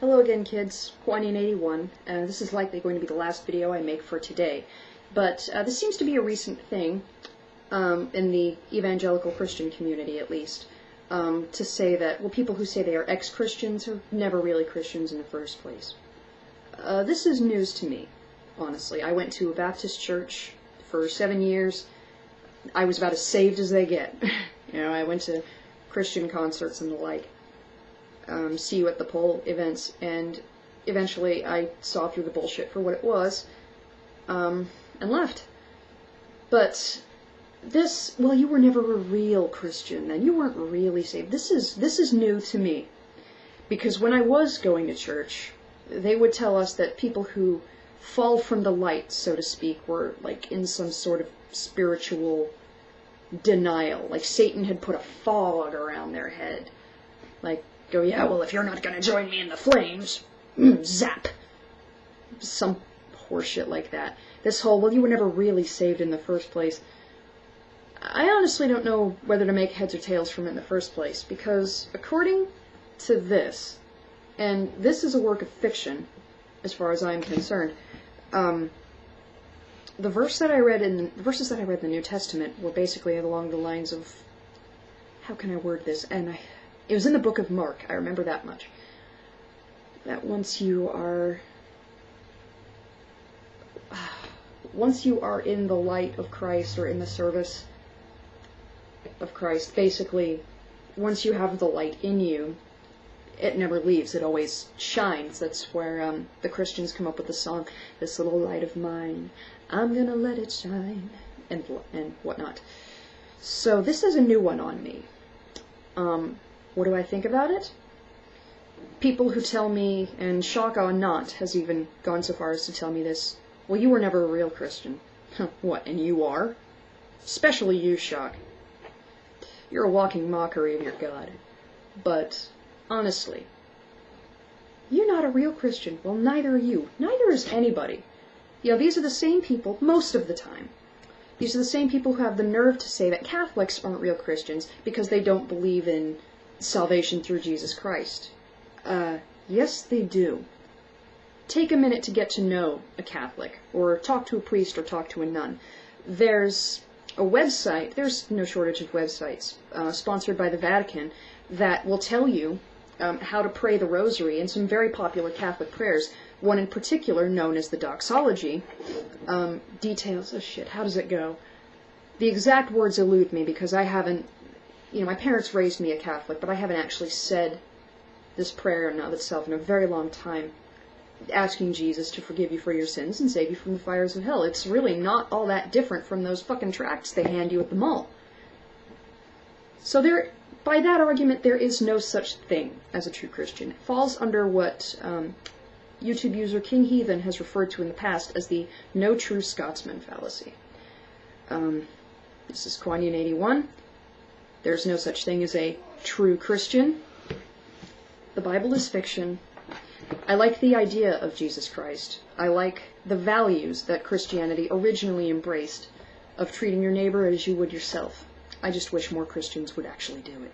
Hello again, kids. 81. This is likely going to be the last video I make for today, but this seems to be a recent thing in the evangelical Christian community, at least, to say that, well, people who say they are ex-Christians are never really Christians in the first place. This is news to me, honestly. I went to a Baptist church for 7 years. I was about as saved as they get. I went to Christian concerts and the like. See you at the pole events, and eventually I saw through the bullshit for what it was, and left. But this, well, you were never a real Christian, then. You weren't really saved. This is new to me, because when I was going to church, they would tell us that people who fall from the light, so to speak, were like in some sort of spiritual denial, like Satan had put a fog around their head, like, go, yeah, well, if you're not going to join me in the flames, zap. Some horseshit like that. This whole, well, you were never really saved in the first place. I honestly don't know whether to make heads or tails from it in the first place, because according to this, and this is a work of fiction, as far as I'm concerned, the verses that I read in the New Testament were basically along the lines of, how can I word this? It was in the book of Mark, I remember that much. That once you are in the light of Christ, or in the service of Christ, basically, once you have the light in you, it never leaves, it always shines. That's where the Christians come up with the song, "This little light of mine, I'm gonna let it shine," and whatnot. So this is a new one on me. What do I think about it? People who tell me, and Shaka Not has even gone so far as to tell me this, well, you were never a real Christian. What, and you are? Especially you, Shock. You're a walking mockery of your God. But, honestly, you're not a real Christian. Well, neither are you. Neither is anybody. These are the same people, most of the time. These are the same people who have the nerve to say that Catholics aren't real Christians because they don't believe in salvation through Jesus Christ. Yes, they do. Take a minute to get to know a Catholic, or talk to a priest, or talk to a nun. There's a website, there's no shortage of websites, sponsored by the Vatican, that will tell you how to pray the rosary and some very popular Catholic prayers. One in particular, known as the Doxology, details, oh shit, how does it go? The exact words elude me because I haven't, my parents raised me a Catholic, but I haven't actually said this prayer in and of itself in a very long time, asking Jesus to forgive you for your sins and save you from the fires of hell. It's really not all that different from those fucking tracts they hand you at the mall. So by that argument, there is no such thing as a true Christian. It falls under what YouTube user King Heathen has referred to in the past as the no true Scotsman fallacy. This is 81. There's no such thing as a true Christian. The Bible is fiction. I like the idea of Jesus Christ. I like the values that Christianity originally embraced of treating your neighbor as you would yourself. I just wish more Christians would actually do it.